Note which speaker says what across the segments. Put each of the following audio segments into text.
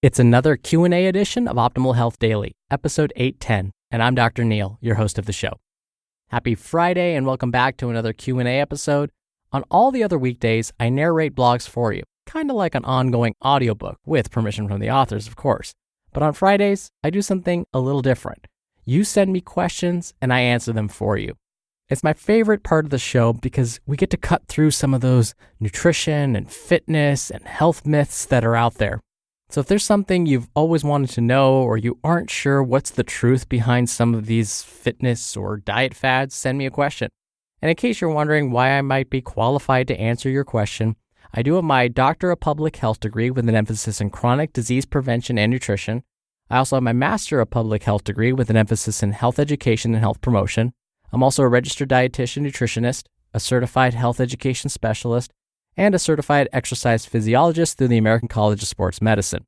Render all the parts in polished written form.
Speaker 1: It's another Q&A edition of Optimal Health Daily, episode 810, and I'm Dr. Neil, your host of the show. Happy Friday and welcome back to another Q&A episode. On all the other weekdays, I narrate blogs for you, kind of like an ongoing audiobook, with permission from the authors, of course. But on Fridays, I do something a little different. You send me questions and I answer them for you. It's my favorite part of the show because we get to cut through some of those nutrition and fitness and health myths that are out there. So if there's something you've always wanted to know or you aren't sure what's the truth behind some of these fitness or diet fads, send me a question. And in case you're wondering why I might be qualified to answer your question, I do have my Doctor of Public Health degree with an emphasis in chronic disease prevention and nutrition. I also have my Master of Public Health degree with an emphasis in health education and health promotion. I'm also a registered dietitian nutritionist, a certified health education specialist, and a certified exercise physiologist through the American College of Sports Medicine.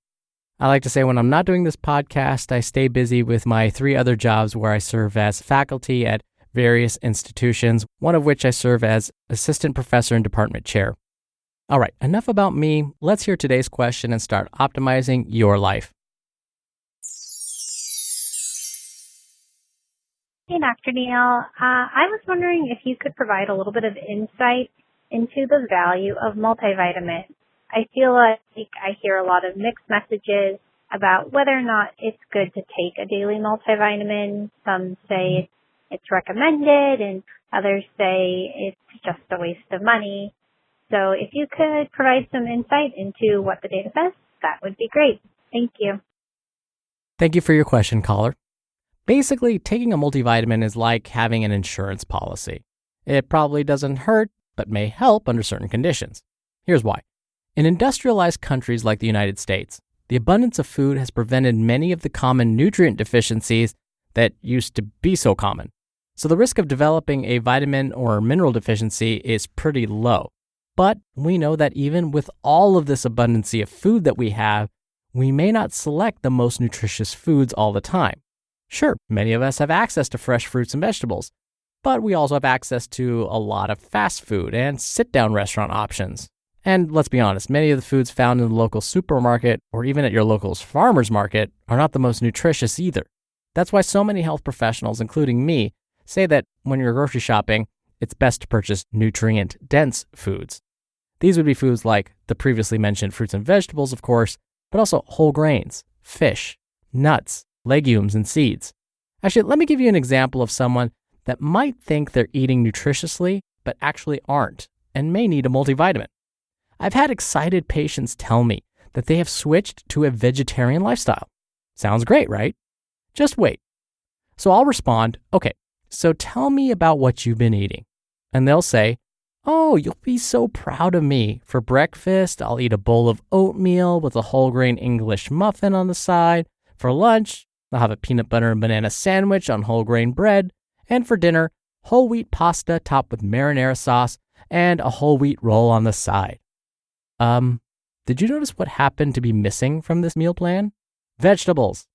Speaker 1: I like to say when I'm not doing this podcast, I stay busy with my 3 other jobs where I serve as faculty at various institutions, one of which I serve as assistant professor and department chair. All right, enough about me. Let's hear today's question and start optimizing your life.
Speaker 2: Hey, Dr. Neil. I was wondering if you could provide a little bit of insight into the value of multivitamin. I feel like I hear a lot of mixed messages about whether or not it's good to take a daily multivitamin. Some say it's recommended and others say it's just a waste of money. So if you could provide some insight into what the data says, that would be great. Thank you.
Speaker 1: Thank you for your question, caller. Basically, taking a multivitamin is like having an insurance policy. It probably doesn't hurt, but may help under certain conditions. Here's why. In industrialized countries like the United States, the abundance of food has prevented many of the common nutrient deficiencies that used to be so common. So the risk of developing a vitamin or mineral deficiency is pretty low. But we know that even with all of this abundance of food that we have, we may not select the most nutritious foods all the time. Sure, many of us have access to fresh fruits and vegetables, but we also have access to a lot of fast food and sit-down restaurant options. And let's be honest, many of the foods found in the local supermarket or even at your local farmer's market are not the most nutritious either. That's why so many health professionals, including me, say that when you're grocery shopping, it's best to purchase nutrient-dense foods. These would be foods like the previously mentioned fruits and vegetables, of course, but also whole grains, fish, nuts, legumes, and seeds. Actually, let me give you an example of someone that might think they're eating nutritiously, but actually aren't, and may need a multivitamin. I've had excited patients tell me that they have switched to a vegetarian lifestyle. Sounds great, right? Just wait. So I'll respond, okay, so tell me about what you've been eating. And they'll say, oh, you'll be so proud of me. For breakfast, I'll eat a bowl of oatmeal with a whole grain English muffin on the side. For lunch, I'll have a peanut butter and banana sandwich on whole grain bread. And for dinner, whole wheat pasta topped with marinara sauce and a whole wheat roll on the side. Did you notice what happened to be missing from this meal plan? Vegetables.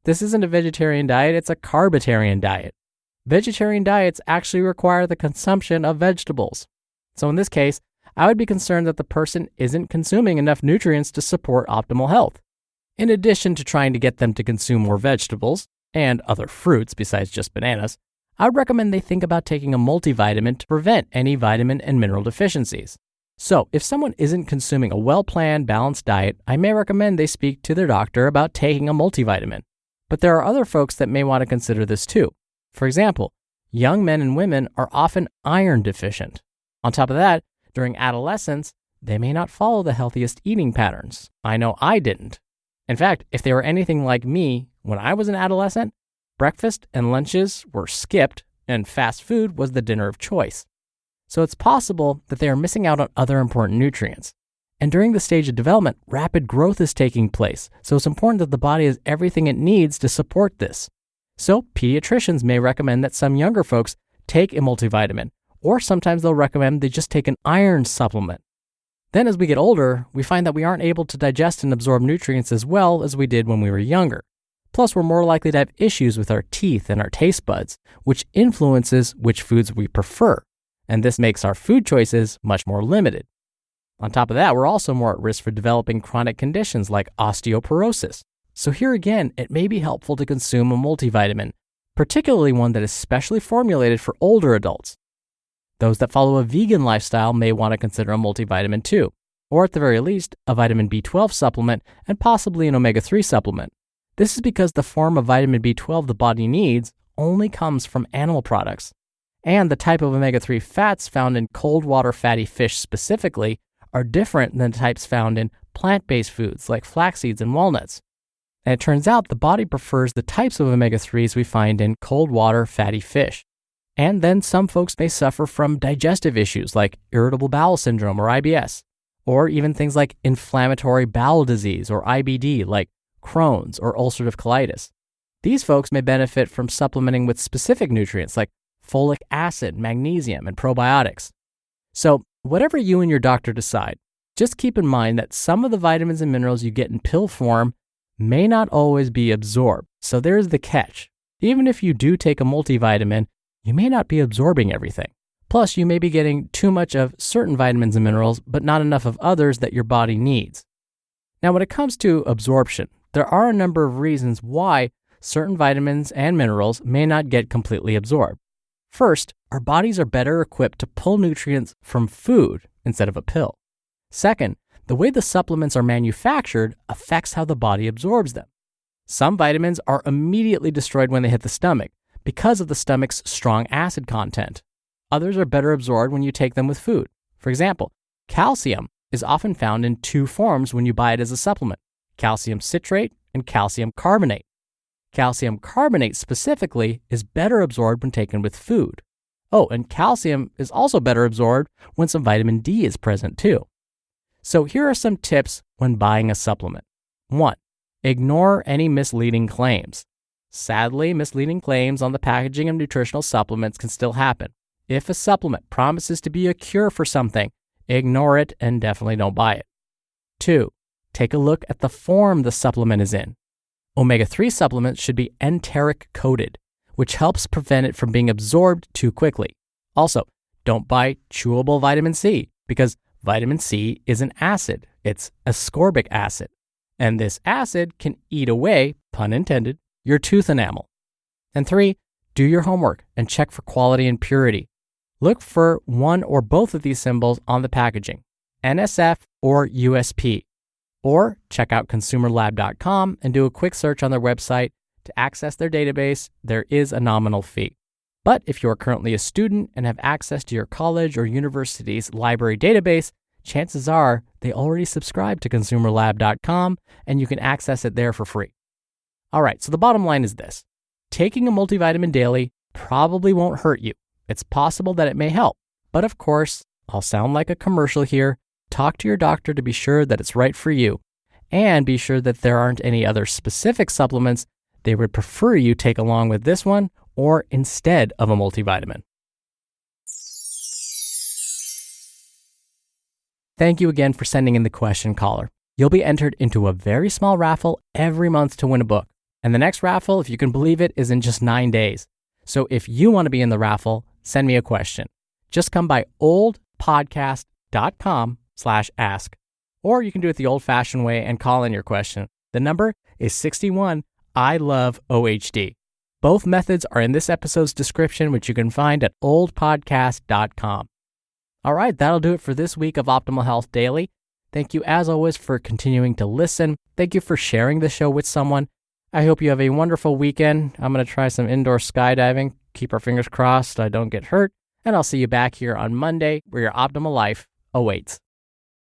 Speaker 1: This isn't a vegetarian diet, it's a carbitarian diet. Vegetarian diets actually require the consumption of vegetables. So in this case, I would be concerned that the person isn't consuming enough nutrients to support optimal health. In addition to trying to get them to consume more vegetables and other fruits besides just bananas, I would recommend they think about taking a multivitamin to prevent any vitamin and mineral deficiencies. So if someone isn't consuming a well-planned, balanced diet, I may recommend they speak to their doctor about taking a multivitamin. But there are other folks that may want to consider this too. For example, young men and women are often iron deficient. On top of that, during adolescence, they may not follow the healthiest eating patterns. I know I didn't. In fact, if they were anything like me, when I was an adolescent, breakfast and lunches were skipped and fast food was the dinner of choice. So it's possible that they are missing out on other important nutrients. And during the stage of development, rapid growth is taking place. So it's important that the body has everything it needs to support this. So pediatricians may recommend that some younger folks take a multivitamin, or sometimes they'll recommend they just take an iron supplement. Then as we get older, we find that we aren't able to digest and absorb nutrients as well as we did when we were younger. Plus, we're more likely to have issues with our teeth and our taste buds, which influences which foods we prefer. And this makes our food choices much more limited. On top of that, we're also more at risk for developing chronic conditions like osteoporosis. So here again, it may be helpful to consume a multivitamin, particularly one that is specially formulated for older adults. Those that follow a vegan lifestyle may want to consider a multivitamin too, or at the very least, a vitamin B12 supplement and possibly an omega-3 supplement. This is because the form of vitamin B12 the body needs only comes from animal products. And the type of omega-3 fats found in cold water fatty fish specifically are different than the types found in plant-based foods like flax seeds and walnuts. And it turns out the body prefers the types of omega-3s we find in cold water fatty fish. And then some folks may suffer from digestive issues like irritable bowel syndrome or IBS, or even things like inflammatory bowel disease or IBD like Crohn's or ulcerative colitis. These folks may benefit from supplementing with specific nutrients like folic acid, magnesium, and probiotics. So whatever you and your doctor decide, just keep in mind that some of the vitamins and minerals you get in pill form may not always be absorbed. So there's the catch. Even if you do take a multivitamin, you may not be absorbing everything. Plus, you may be getting too much of certain vitamins and minerals, but not enough of others that your body needs. Now, when it comes to absorption, there are a number of reasons why certain vitamins and minerals may not get completely absorbed. First, our bodies are better equipped to pull nutrients from food instead of a pill. Second, the way the supplements are manufactured affects how the body absorbs them. Some vitamins are immediately destroyed when they hit the stomach because of the stomach's strong acid content. Others are better absorbed when you take them with food. For example, calcium is often found in two forms when you buy it as a supplement: calcium citrate and calcium carbonate. Calcium carbonate specifically is better absorbed when taken with food. Oh, and calcium is also better absorbed when some vitamin D is present too. So here are some tips when buying a supplement. 1. Ignore any misleading claims. Sadly, misleading claims on the packaging of nutritional supplements can still happen. If a supplement promises to be a cure for something, ignore it and definitely don't buy it. 2. Take a look at the form the supplement is in. Omega-3 supplements should be enteric coated, which helps prevent it from being absorbed too quickly. Also, don't buy chewable vitamin C because vitamin C is an acid. It's ascorbic acid. And this acid can eat away, pun intended, your tooth enamel. And 3, do your homework and check for quality and purity. Look for one or both of these symbols on the packaging, NSF or USP. Or check out consumerlab.com and do a quick search on their website. To access their database, there is a nominal fee. But if you are currently a student and have access to your college or university's library database, chances are they already subscribe to consumerlab.com and you can access it there for free. All right, so the bottom line is this. Taking a multivitamin daily probably won't hurt you. It's possible that it may help. But of course, I'll sound like a commercial here. Talk to your doctor to be sure that it's right for you. And be sure that there aren't any other specific supplements they would prefer you take along with this one or instead of a multivitamin. Thank you again for sending in the question, caller. You'll be entered into a very small raffle every month to win a book. And the next raffle, if you can believe it, is in just 9 days. So if you want to be in the raffle, send me a question. Just come by oldpodcast.com/ask. Or you can do it the old-fashioned way and call in your question. The number is 61 I love OHD. Both methods are in this episode's description, which you can find at oldpodcast.com. All right, that'll do it for this week of Optimal Health Daily. Thank you, as always, for continuing to listen. Thank you for sharing the show with someone. I hope you have a wonderful weekend. I'm going to try some indoor skydiving. Keep our fingers crossed I don't get hurt. And I'll see you back here on Monday where your optimal life awaits.